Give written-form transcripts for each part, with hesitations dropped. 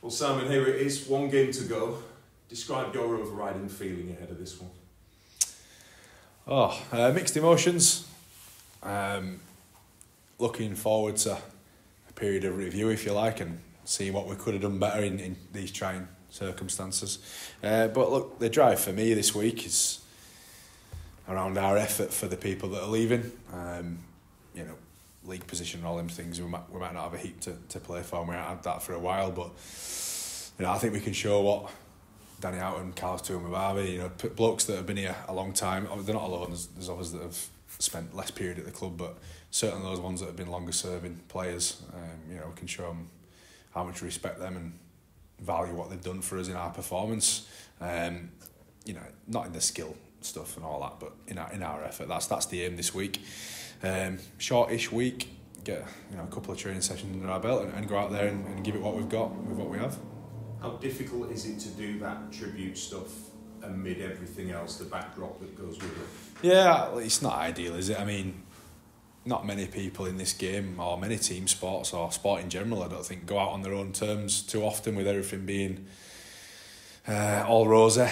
Well, Simon, here it is, one game to go. Describe your overriding feeling ahead of this one. Mixed emotions. Looking forward to a period of review, if you like, and seeing what we could have done better in these trying circumstances. But look, the drive for me this week is around our effort for the people that are leaving. League position and all them things, we might not have a heap to play for, and we haven't had that for a while, but I think we can show what Danny Houghton, Carlos Tuamabavi, blokes that have been here a long time. They're not alone, there's others that have spent less period at the club, but certainly those ones that have been longer serving players, we can show them how much we respect them and value what they've done for us in our performance. Not in the skill stuff and all that, but in our effort. That's the aim this week. Shortish week, get a couple of training sessions under our belt and go out there and give it what we've got with what we have. How difficult is it to do that tribute stuff amid everything else, the backdrop that goes with it? Yeah, it's not ideal, is it? I mean, not many people in this game, or many team sports, or sport in general, I don't think, go out on their own terms too often, with everything being all rosy.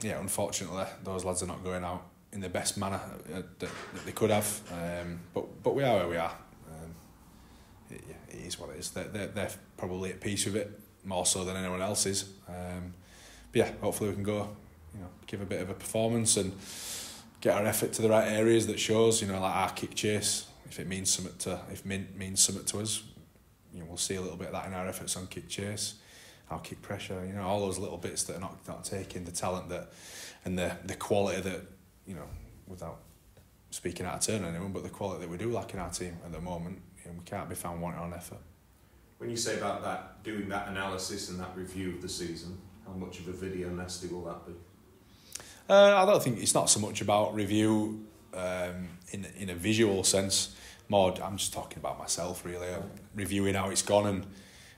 Unfortunately, those lads are not going out in the best manner that they could have. But we are where we are. It is what it is. They're probably at peace with it, more so than anyone else is. Hopefully we can go, give a bit of a performance and get our effort to the right areas that shows, like our kick chase. If means something to us, we'll see a little bit of that in our efforts on kick chase, our kick pressure, all those little bits that are not taking the talent that and the quality that, without speaking out of turn on anyone, but the quality that we do lack in our team at the moment, we can't be found wanting on effort. When you say about that, doing that analysis and that review of the season, how much of a video nasty will that be? I don't think it's not so much about review in a visual sense. More, I'm just talking about myself really. Reviewing how it's gone and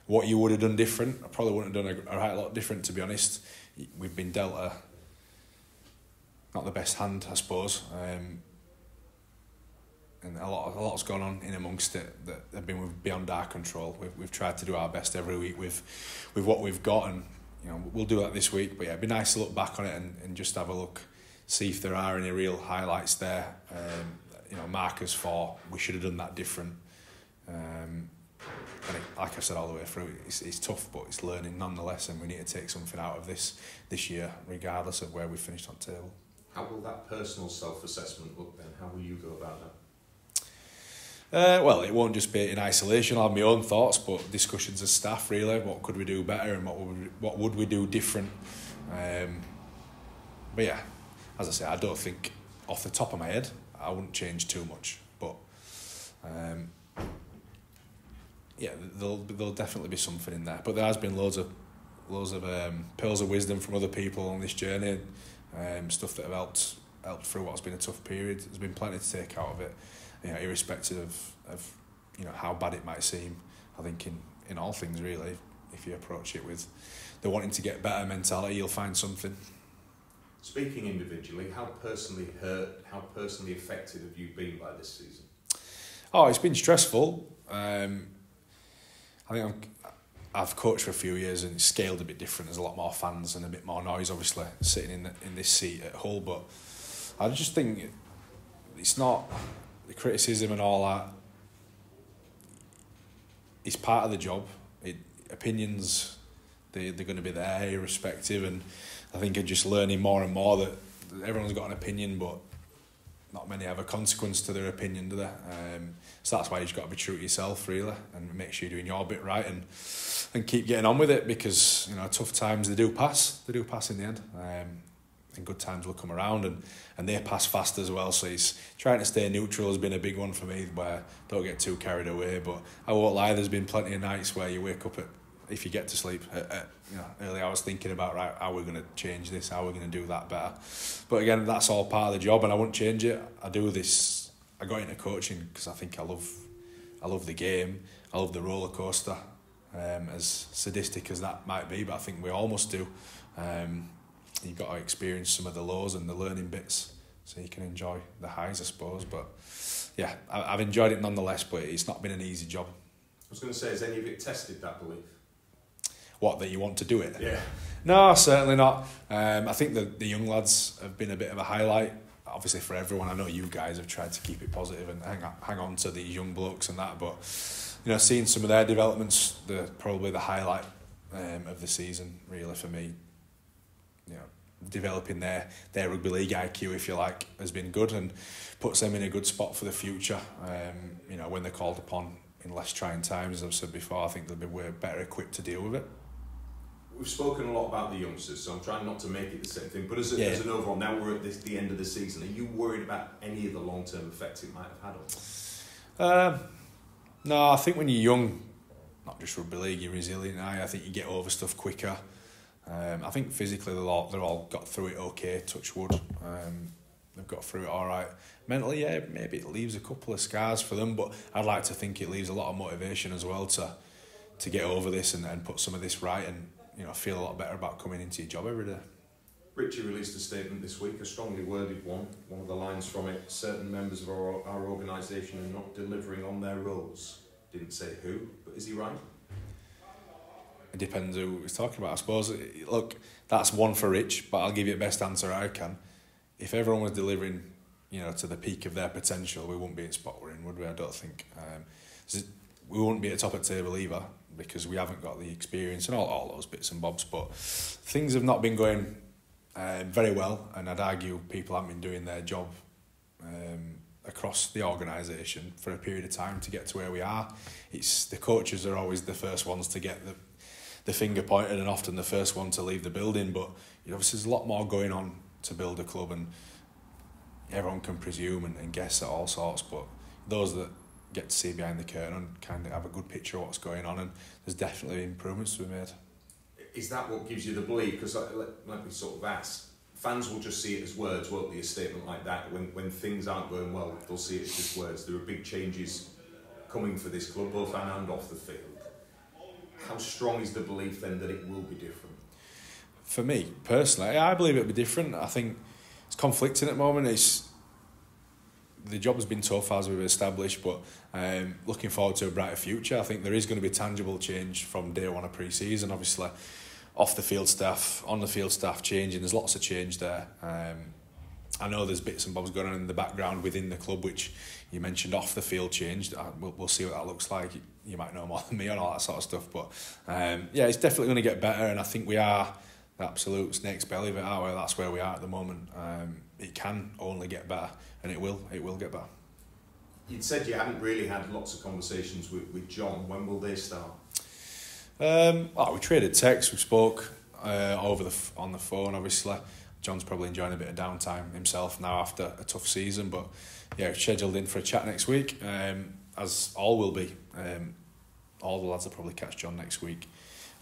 what you would have done different. I probably wouldn't have done a right lot different, to be honest. We've been dealt not the best hand, I suppose. And a lot's gone on in amongst it that have been beyond our control. We've tried to do our best every week with what we've got, and we'll do that this week. But it'd be nice to look back on it and just have a look, see if there are any real highlights there. Markers for we should have done that different. Like I said all the way through, it's tough, but it's learning nonetheless, and we need to take something out of this year, regardless of where we finished on table. How will that personal self-assessment look then? How will you go about that? It won't just be in isolation. I'll have my own thoughts, but discussions as staff, really. What could we do better, and what would we do different? As I say, I don't think off the top of my head I wouldn't change too much. But there'll definitely be something in there. But there has been loads of pearls of wisdom from other people on this journey. Stuff that have helped through what's been a tough period. There's been plenty to take out of it, irrespective of how bad it might seem. I think in all things really, if you approach it with the wanting to get better mentality, you'll find something. Speaking individually, how personally hurt, how personally affected have you been by this season? It's been stressful. I think I've coached for a few years and it's scaled a bit different. There's a lot more fans and a bit more noise, obviously, sitting in this seat at Hull. But I just think it's not the criticism and all that. It's part of the job. Opinions, they're going to be there, irrespective. And I think I'm just learning more and more that everyone's got an opinion, but not many have a consequence to their opinion, do they? So that's why you've got to be true to yourself, really, and make sure you're doing your bit right and keep getting on with it, because tough times, they do pass in the end, and good times will come around, and they pass fast as well. So it's trying to stay neutral has been a big one for me, where don't get too carried away. But I won't lie, there's been plenty of nights where you wake up if you get to sleep early hours thinking about, right, how we're going to change this, how we're going to do that better. But again, that's all part of the job, and I wouldn't change it. I got into coaching because I think I love the game. I love the roller coaster, as sadistic as that might be, but I think we all must do. You've got to experience some of the lows and the learning bits so you can enjoy the highs, I suppose. But yeah, I've enjoyed it nonetheless, but it's not been an easy job. I was going to say, has any of it tested that belief? that you want to do it. Yeah. No, certainly not. I think the young lads have been a bit of a highlight, obviously for everyone. I know you guys have tried to keep it positive and hang on to these young blokes and that, but seeing some of their developments, probably the highlight of the season really for me. Developing their rugby league IQ, if you like, has been good and puts them in a good spot for the future. When they're called upon in less trying times, as I've said before, I think they'll be way better equipped to deal with it. We've spoken a lot about the youngsters, so I'm trying not to make it the same thing. But as an overall, now we're at the end of the season, are you worried about any of the long-term effects it might have had on them? No, I think when you're young, not just rugby league, you're resilient. I think you get over stuff quicker. I think physically they're all got through it okay, touch wood. They've got through it all right. Mentally, yeah, maybe it leaves a couple of scars for them, but I'd like to think it leaves a lot of motivation as well to get over this and put some of this right and feel a lot better about coming into your job every day. Richie released a statement this week, a strongly worded one. One of the lines from it: certain members of our organisation are not delivering on their roles. Didn't say who, but is he right? It depends who he's talking about, I suppose. Look, that's one for Rich, but I'll give you the best answer I can. If everyone was delivering, to the peak of their potential, we wouldn't be in spot we're in, would we? I don't think. We wouldn't be at the top of the table either, because we haven't got the experience and all those bits and bobs. But things have not been going very well, and I'd argue people haven't been doing their job across the organisation for a period of time to get to where we are. It's the coaches are always the first ones to get the finger pointed and often the first one to leave the building, but obviously there's a lot more going on to build a club, and everyone can presume and guess at all sorts, but those that get to see behind the curtain and kind of have a good picture of what's going on, and there's definitely improvements to be made. Is that what gives you the belief? Because let me sort of ask, fans will just see it as words, won't they? A statement like that, when things aren't going well, they'll see it as just words. There are big changes coming for this club, both on and off the field. How strong is the belief then that it will be different? For me, personally, I believe it'll be different. I think it's conflicting at the moment. The job has been tough as we've established, but looking forward to a brighter future. I think there is going to be tangible change from day one of pre-season. Obviously, off the field staff, on the field staff changing. There's lots of change there. I know there's bits and bobs going on in the background within the club, which you mentioned off the field changed. We'll see what that looks like. You might know more than me on all that sort of stuff, but it's definitely going to get better, and I think we are the absolute snake's belly of it, aren't we? That's where we are at the moment. It can only get better, and it will get better. You'd said you hadn't really had lots of conversations with John. When will they start? We traded texts, we spoke on the phone, obviously. John's probably enjoying a bit of downtime himself now after a tough season, but scheduled in for a chat next week, as all will be. All the lads will probably catch John next week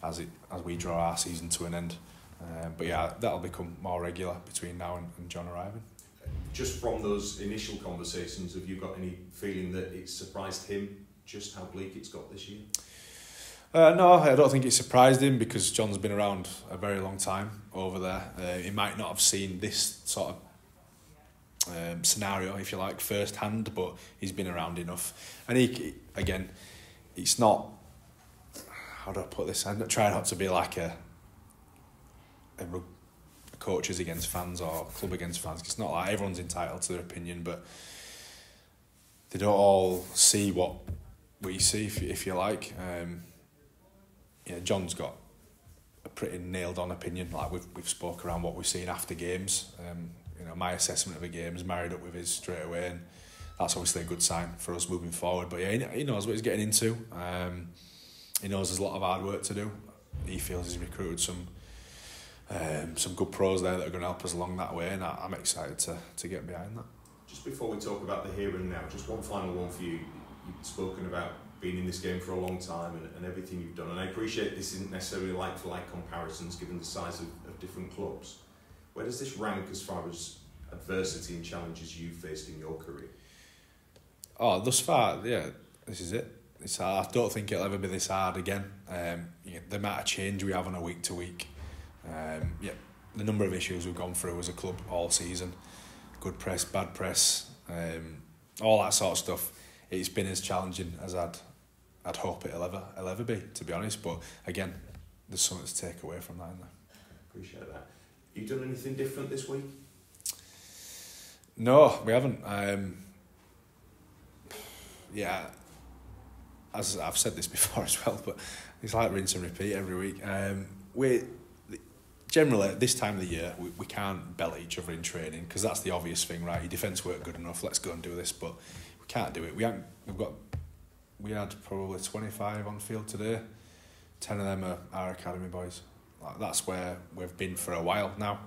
as we draw our season to an end. That'll become more regular between now and John arriving. Just from those initial conversations, have you got any feeling that it surprised him just how bleak it's got this year? No, I don't think it surprised him, because John's been around a very long time over there. He might not have seen this sort of scenario, if you like, firsthand, but he's been around enough. And it's not, how do I put this? I'm not trying not to be like a coaches against fans or club against fans. It's not like everyone's entitled to their opinion, but they don't all see what we see, if you like. John's got a pretty nailed on opinion. Like we've spoke around what we've seen after games. My assessment of a game is married up with his straight away, and that's obviously a good sign for us moving forward. But he knows what he's getting into. He knows there's a lot of hard work to do. He feels he's recruited some good pros there that are going to help us along that way, and I'm excited to get behind that. Just before we talk about the here and now, just one final one for you. You've spoken about being in this game for a long time and everything you've done, and I appreciate this isn't necessarily like-for-like comparisons given the size of different clubs. Where does this rank as far as adversity and challenges you've faced in your career? Thus far, this is it. It's hard. I don't think it'll ever be this hard again. The amount of change we have on a week-to-week, the number of issues we've gone through as a club all season, good press, bad press, all that sort of stuff. It's been as challenging as I'd hope it'll ever be, to be honest. But again, there's something to take away from that, isn't there? Appreciate that. You done anything different this week? No, we haven't. As I've said this before as well, but it's like rinse and repeat every week. We generally at this time of the year we can't belt each other in training because that's the obvious thing, right? Your defence weren't good enough. Let's go and do this, but we can't do it. We had probably 25 on field today. 10 of them are our academy boys. Like, that's where we've been for a while now.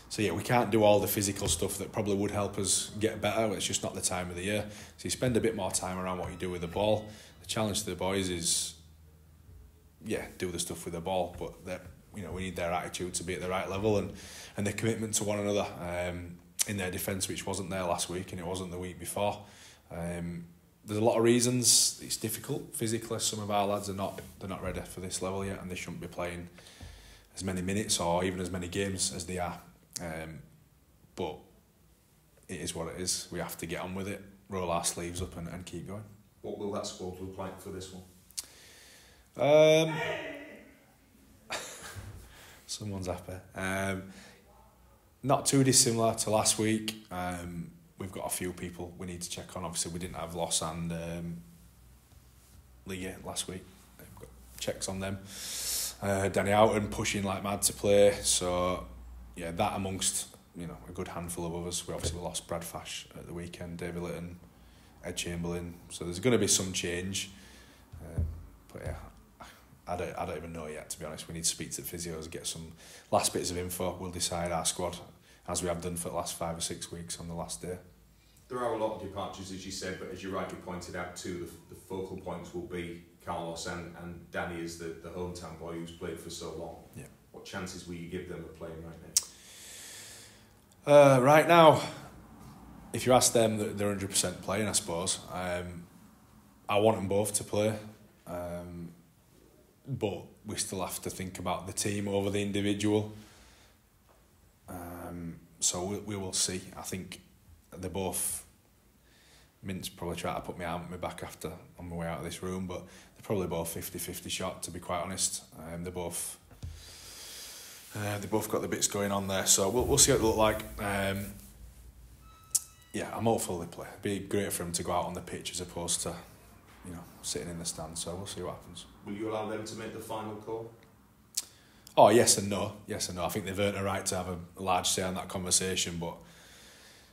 So yeah, we can't do all the physical stuff that probably would help us get better. It's just not the time of the year. So you spend a bit more time around what you do with the ball. The challenge to the boys is, do the stuff with the ball, but we need their attitude to be at the right level and their commitment to one another in their defence, which wasn't there last week and it wasn't the week before. There's a lot of reasons it's difficult physically. Some of our lads they're not ready for this level yet, and they shouldn't be playing as many minutes or even as many games as they are. But it is what it is. We have to get on with it, roll our sleeves up and keep going. What will that squad look like for this one? Someone's happy. Not too dissimilar to last week. We've got a few people we need to check on. Obviously, we didn't have Loss and Liga last week. We've got checks on them. Danny Houghton pushing like mad to play. So, that amongst a good handful of others. We obviously lost Brad Fash at the weekend, David Litton, Ed Chamberlain. So there's going to be some change. I don't even know yet, to be honest. We need to speak to the physios, get some last bits of info. We'll decide our squad as we have done for the last 5 or 6 weeks on the last day. There are a lot of departures, as you said, but as you rightly pointed out too, the focal points will be Carlos and Danny as the hometown boy who's played for so long. Yeah. What chances will you give them of playing right now? Right now, if you ask them, they're 100% playing, I suppose. I want them both to play. But we still have to think about the team over the individual. So we will see. I think they're both... Mint's probably trying to put me out my back after on my way out of this room, but they're probably both 50-50 shot, to be quite honest. They both got the bits going on there, so we'll see what they look like. I'm hopeful they play. It'd be great for them to go out on the pitch as opposed to, sitting in the stand. So we'll see what happens. Will you allow them to make the final call? Oh, yes and no. Yes and no. I think they've earned a right to have a large say on that conversation, but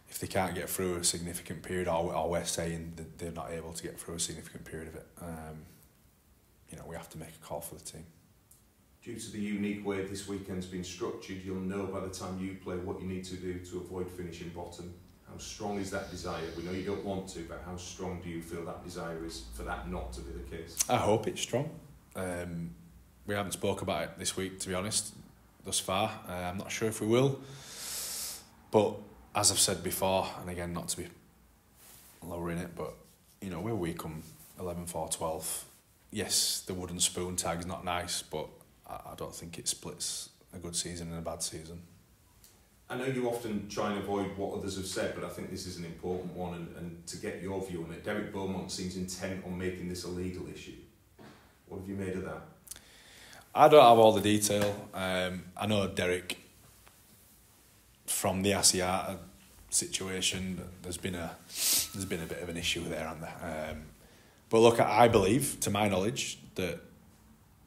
if they can't get through a significant period, or we're saying that they're not able to get through a significant period of it, we have to make a call for the team. Due to the unique way this weekend's been structured, you'll know by the time you play what you need to do to avoid finishing bottom. How strong is that desire? We know you don't want to, but how strong do you feel that desire is for that not to be the case? I hope it's strong. We haven't spoke about it this week, to be honest, thus far. I'm not sure if we will. But as I've said before, and again, not to be lowering it, but, where we come 11, 4, 12, yes, the wooden spoon tag's not nice, but I don't think it splits a good season and a bad season. I know you often try and avoid what others have said, but I think this is an important one, and to get your view on it, Derek Beaumont seems intent on making this a legal issue. What have you made of that? I don't have all the detail. I know Derek, from the Asiata situation, there's been a bit of an issue there and there. But look, I believe, to my knowledge, that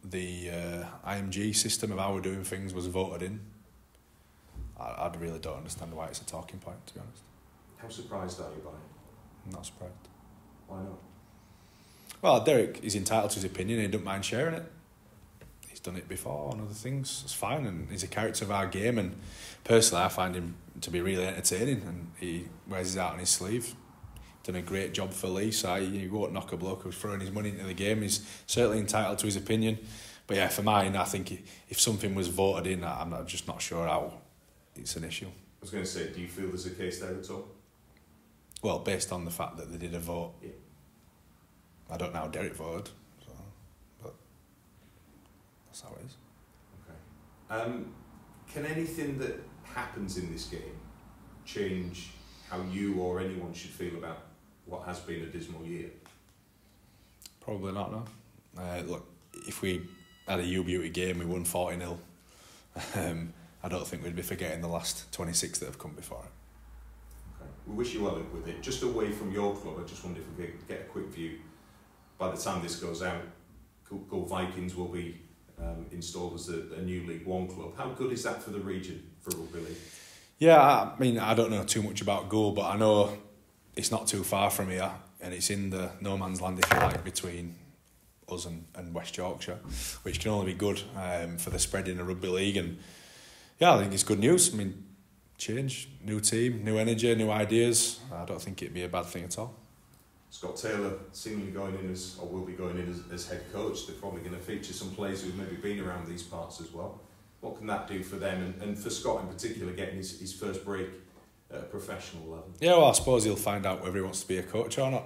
the IMG system of how we're doing things was voted in. I really don't understand why it's a talking point, to be honest. How surprised are you by it? I'm not surprised. Why not? Well, Derek is entitled to his opinion and he don't mind sharing it. He's done it before on other things. It's fine, and he's a character of our game, and personally I find him to be really entertaining, and he wears his heart on his sleeve. Done a great job for Lee, so you won't knock a bloke who's throwing his money into the game. He's certainly entitled to his opinion. But yeah, for mine, I think if something was voted in, I'm just not sure how it's an issue. I was going to say, do you feel there's a case there at all? Well, based on the fact that they did a vote. Yeah. I don't know how Derek voted, so, but that's how it is. Okay. Can anything that happens in this game change how you or anyone should feel about what has been a dismal year? Probably not, no. Look, if we had a U-Beauty game, we won 40-0. I don't think we'd be forgetting the last 26 that have come before it. Okay. We wish you well with it. Just away from your club, I just wonder if we could get a quick view. By the time this goes out, Go Vikings will be installed as a new League One club. How good is that for the region, for Rugby League? Yeah, I mean, I don't know too much about Go, but I know it's not too far from here, and it's in the no man's land, if you like, between us and West Yorkshire, which can only be good for the spreading of Rugby League. And yeah, I think it's good news. I mean, change, new team, new energy, new ideas. I don't think it'd be a bad thing at all. Scott Taylor seemingly going in as, or will be going in as head coach. They're probably going to feature some players who've maybe been around these parts as well. What can that do for them, and for Scott in particular, getting his first break at a professional level? Yeah, well, I suppose he'll find out whether he wants to be a coach or not.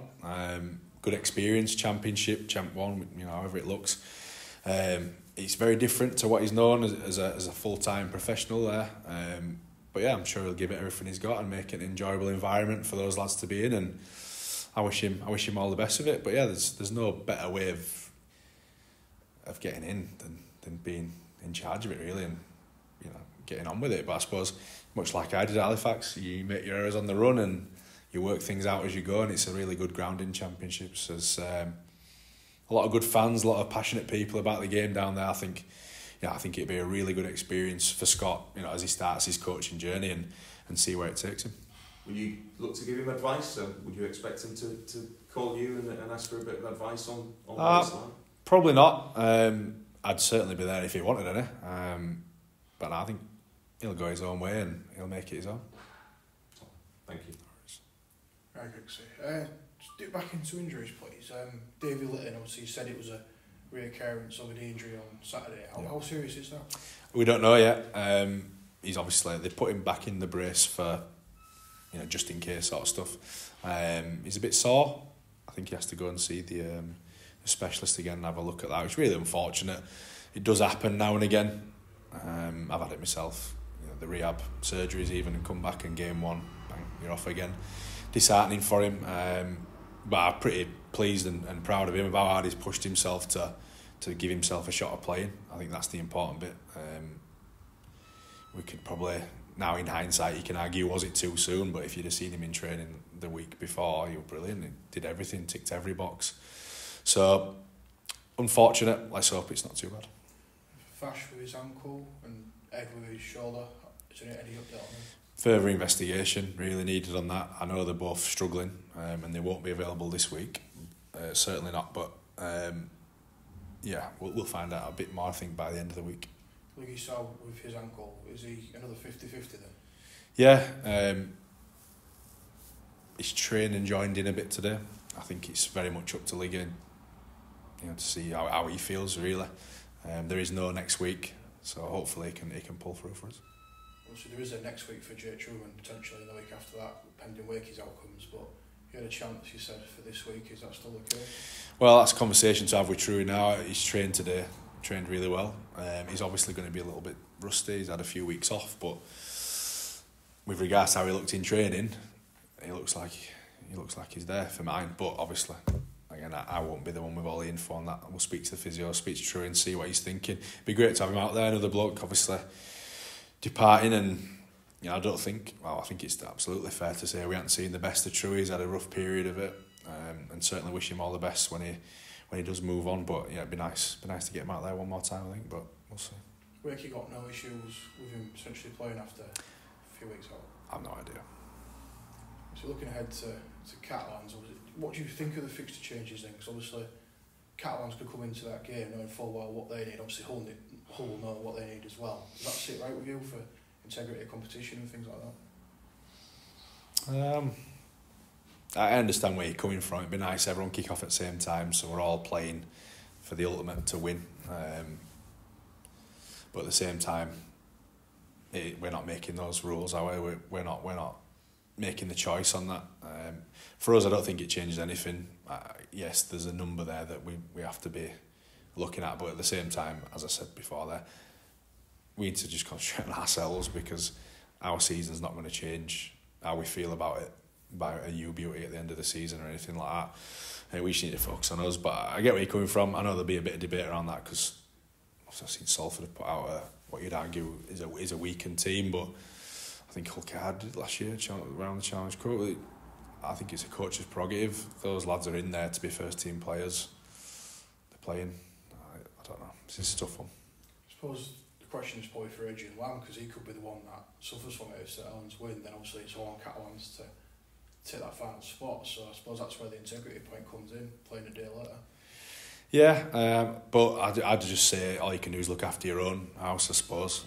Good experience, championship, Champ 1, however it looks. It's very different to what he's known as a full-time professional there. But yeah, I'm sure he'll give it everything he's got and make it an enjoyable environment for those lads to be in. And I wish him all the best of it. But yeah, there's no better way of getting in than being in charge of it, really, and getting on with it. But I suppose, much like I did at Halifax, you make your errors on the run and you work things out as you go, and it's a really good ground in championships. There's a lot of good fans, a lot of passionate people about the game down there. I think it'd be a really good experience for Scott, as he starts his coaching journey and see where it takes him. Will you look to give him advice? Would you expect him to call you and ask for a bit of advice on this line? Probably not. I'd certainly be there if he wanted any. But I think he'll go his own way and he'll make it his own. Thank you. Right, Grix. Just dip back into injuries, please. David Litton, obviously, you said it was a reoccurrence of an injury on Saturday. How serious is that? We don't know yet. He's obviously, they put him back in the brace for, just in case sort of stuff. He's a bit sore. I think he has to go and see the specialist again and have a look at that. It's really unfortunate. It does happen now and again. I've had it myself. The rehab surgeries even, and come back in game one, bang, you're off again. Disheartening for him. But I'm pretty pleased and proud of him about how hard he's pushed himself to give himself a shot at playing. I think that's the important bit. We could probably, now in hindsight, you can argue, was it too soon? But if you'd have seen him in training the week before, he was brilliant. He did everything, ticked every box. So, unfortunate. Let's hope it's not too bad. Fash with his ankle and Ed with his shoulder. Is there any update on him? Further investigation really needed on that. I know they're both struggling and they won't be available this week. Certainly not, but we'll find out a bit more, I think, by the end of the week. Like you saw with his ankle, is he another 50-50 then? Yeah, he's trained and joined in a bit today. I think it's very much up to Liga, to see how he feels, really. There is no next week, so hopefully he can pull through for us. Obviously, there is a next week for Jake Truman, potentially the week after that, pending Wakey's outcomes, but you had a chance, you said, for this week. Is that still the case? Well, that's a conversation to have with Truman now. He's trained today, trained really well. He's obviously going to be a little bit rusty. He's had a few weeks off, but with regards to how he looked in training, he looks like he's there for mine. But obviously, again, I won't be the one with all the info on that. We'll speak to the physio, speak to Truman, see what he's thinking. It'd be great to have him out there. Another bloke, obviously, departing, and I think it's absolutely fair to say we haven't seen the best of True. He's had a rough period of it, and certainly wish him all the best when he does move on. But yeah, it'd be nice to get him out there one more time, I think, but we'll see. Wakey got no issues with him potentially playing after a few weeks out? I've no idea. So looking ahead to Catalans, what do you think of the fixture changes then? Because obviously Catalans could come into that game knowing full well what they need. Obviously Hull will know what they need as well. Does that sit right with you for integrity of competition and things like that? I understand where you're coming from. It'd be nice everyone kick off at the same time, so we're all playing for the ultimate to win. But at the same time, we're not making those rules, are we? We're not making the choice on that. For us, I don't think it changes anything. Yes, there's a number there that we have to be looking at, but at the same time, as I said before there, we need to just concentrate on ourselves, because our season's not going to change how we feel about it by a U-Beauty at the end of the season or anything like that. We just need to focus on us. But I get where you're coming from. I know there'll be a bit of debate around that, because I've seen Salford have put out what you'd argue is a weakened team, but I think Hull did last year around the Challenge Cup. I think it's a coach's prerogative. Those lads are in there to be first team players. They're playing. I don't know. This is a tough one. I suppose the question is probably for Adrian Lamb, because he could be the one that suffers from it if St Helens win. Then obviously it's all on Catalans to take that final spot. So I suppose that's where the integrity point comes in, playing a day later. Yeah, but I'd just say all you can do is look after your own house, I suppose.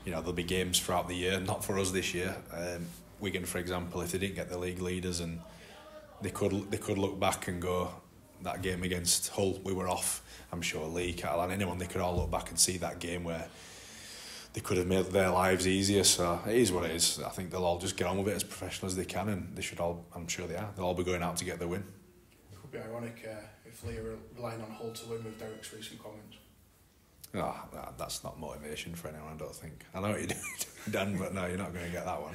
There'll be games throughout the year, not for us this year. Wigan, for example, if they didn't get the league leaders, and they could look back and go, that game against Hull, we were off. I'm sure Lee, Catalan, anyone, they could all look back and see that game where they could have made their lives easier. So it is what it is. I think they'll all just get on with it as professional as they can, and they should all, I'm sure they are, they'll all be going out to get the win. It could be ironic if Lee are relying on Hull to win with Derek's recent comments. No, that's not motivation for anyone, I don't think. I know what you're doing, Dan, but no, you're not going to get that one.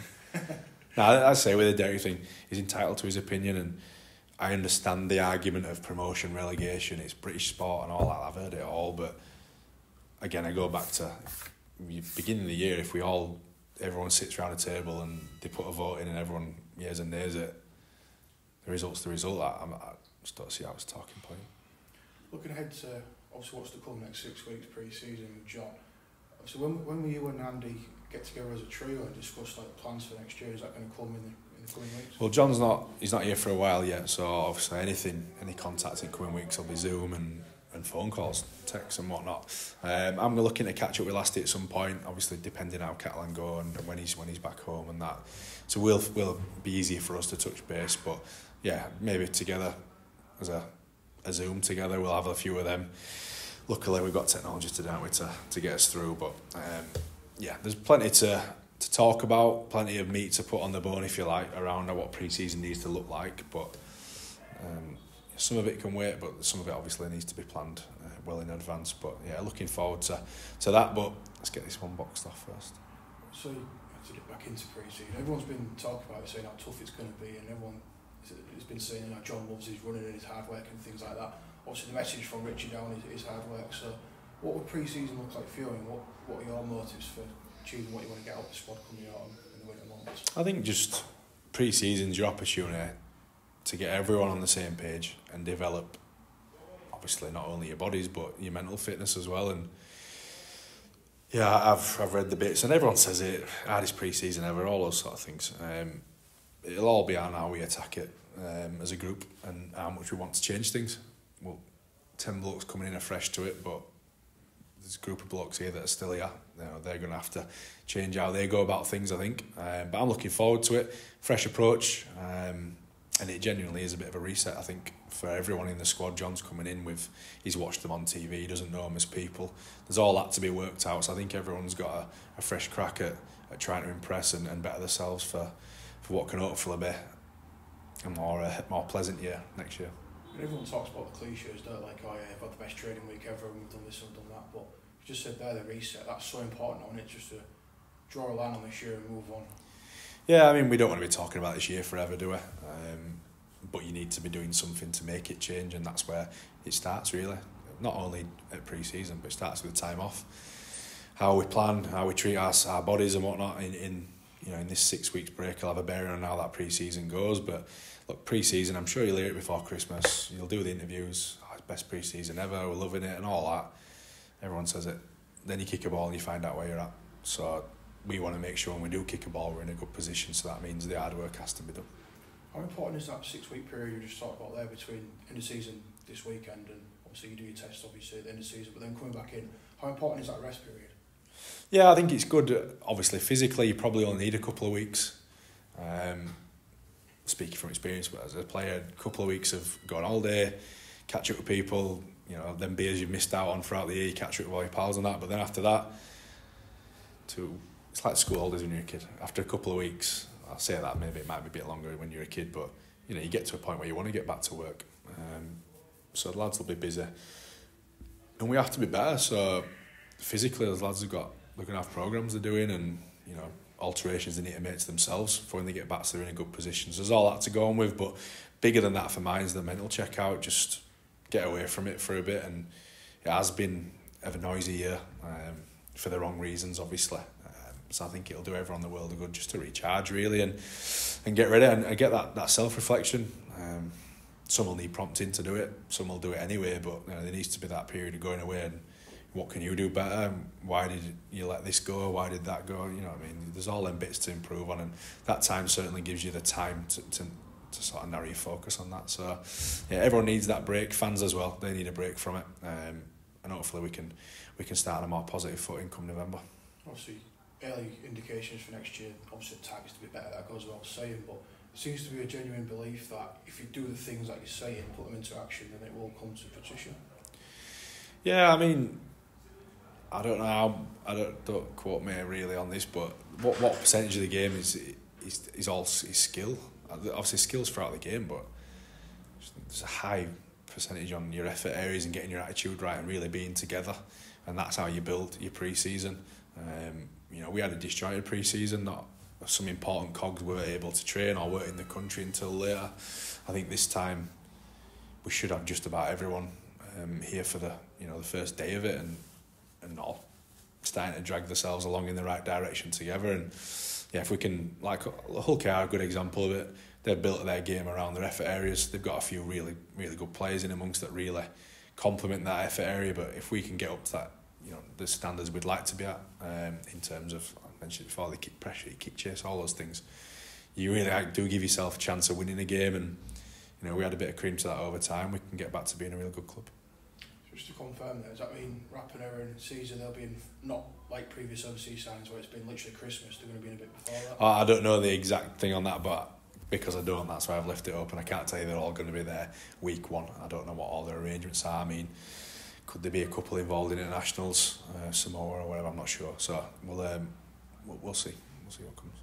No, I'd say with the Derek thing, he's entitled to his opinion, and I understand the argument of promotion, relegation, it's British sport and all that, I've heard it all, but again, I go back to beginning of the year, if everyone sits around a table and they put a vote in and everyone yeas and nays it, the result's the result. I just don't see how it's talking point. Looking ahead to obviously what's to come next 6 weeks pre-season with John, so when will you and Andy get together as a trio and discuss like plans for next year? Is that going to come in the coming weeks? Well, he's not here for a while yet, so obviously any contact in coming weeks will be Zoom and phone calls, texts and whatnot. I'm looking to catch up with Lasty at some point, obviously depending how Catalan go and when he's back home and that. So will be easier for us to touch base, but yeah, maybe together as a Zoom together, we'll have a few of them. Luckily we've got technology today, haven't we, to get us through, but yeah, there's plenty to talk about, plenty of meat to put on the bone, if you like, around what pre-season needs to look like, but some of it can wait, but some of it obviously needs to be planned well in advance. But yeah, looking forward to that, but let's get this one boxed off first. So to get back into pre-season, everyone's been talking about it, saying how tough it's going to be, and everyone has been saying John loves his running and his hard work and things like that. Obviously the message from Richie Down is hard work, so what would pre-season look like for you, and what are your motives for choosing what you want to get out of the squad coming autumn in the winter months? I think just pre-season's your opportunity to get everyone on the same page and develop, obviously not only your bodies but your mental fitness as well. And yeah, I've read the bits and everyone says it, hardest pre-season ever, all those sort of things. It'll all be on how we attack it as a group and how much we want to change things. Well, 10 blokes coming in are fresh to it, but there's a group of blokes here that are still here. They're going to have to change how they go about things, I think. But I'm looking forward to it. Fresh approach. And it genuinely is a bit of a reset, I think, for everyone in the squad. John's coming in with, he's watched them on TV, he doesn't know them as people. There's all that to be worked out, so I think everyone's got a fresh crack at trying to impress and better themselves for what can hopefully be a more pleasant year next year. And everyone talks about the cliches, don't they? Like, oh yeah, I've had the best training week ever and we've done this and done that, but you just said there, the reset, that's so important, isn't it? Just to draw a line on this year and move on. Yeah, I mean, we don't want to be talking about this year forever, do we? But you need to be doing something to make it change, and that's where it starts, really. Not only at pre-season, but it starts with the time off. How we plan, how we treat our bodies and whatnot in this 6 weeks break will have a bearing on how that pre-season goes. But look, pre-season, I'm sure you'll hear it before Christmas. You'll do the interviews, it's best pre-season ever, we're loving it and all that. Everyone says it. Then you kick a ball and you find out where you're at. So we want to make sure when we do kick a ball, we're in a good position, so that means the hard work has to be done. How important is that 6 week period you just talked about there between end of season this weekend and obviously you do your test obviously at the end of the season, but then coming back in, how important is that rest period? Yeah, I think it's good. Obviously, physically, you probably only need a couple of weeks. Speaking from experience, but as a player, a couple of weeks of going all day, catch up with people, them beers you've missed out on throughout the year, you catch up with all your pals and that, but then after that, it's like school holidays when you're a kid. After a couple of weeks, I'll say that maybe it might be a bit longer when you're a kid, but you get to a point where you want to get back to work. So the lads will be busy, and we have to be better. So physically, the lads they're going to have programs they're doing, and alterations they need to make to themselves for when they get back, so they're in a good position. So there's all that to go on with, but bigger than that for mine is the mental checkout. Just get away from it for a bit, and it has been of a noisy year for the wrong reasons, obviously. So I think it'll do everyone the world of good just to recharge, really, and get ready and get that self-reflection. Some will need prompting to do it, some will do it anyway, but there needs to be that period of going away and what can you do better? Why did you let this go? Why did that go? You know what I mean? There's all them bits to improve on, and that time certainly gives you the time to sort of narrow your focus on that. So yeah, everyone needs that break. Fans as well, they need a break from it, and hopefully we can start on a more positive footing come November. Obviously, early indications for next year. Obviously, the target's to be better. That goes without saying, but it seems to be a genuine belief that if you do the things that you're saying, put them into action, then it will come to fruition. Yeah, I mean, I don't know. Don't quote me really on this, but what percentage of the game is all is skill? Obviously, skills throughout the game, but there's a high percentage on your effort areas and getting your attitude right and really being together, and that's how you build your pre-season. We had a disjointed pre-season, not some important cogs weren't able to train or weren't in the country until later. I think this time we should have just about everyone here for the first day of it, and all starting to drag themselves along in the right direction together. And yeah, if we can, like Hull are a good example of it. They've built their game around their effort areas. They've got a few really, really good players in amongst that really complement that effort area. But if we can get up to that, the standards we'd like to be at, in terms of, I mentioned before, the kick pressure, kick chase, all those things, you really do give yourself a chance of winning a game. And we had a bit of cream to that over time. We can get back to being a real good club. Just to confirm that, does that mean Rapinoe and Caesar, they'll be in, not like previous overseas signs where it's been literally Christmas, they're going to be in a bit before that? I don't know the exact thing on that, but because I don't, that's why I've left it open. I can't tell you they're all going to be there week one. I don't know what all their arrangements are. I mean, could there be a couple involved in internationals, Samoa or whatever? I'm not sure. So we'll see. We'll see what comes.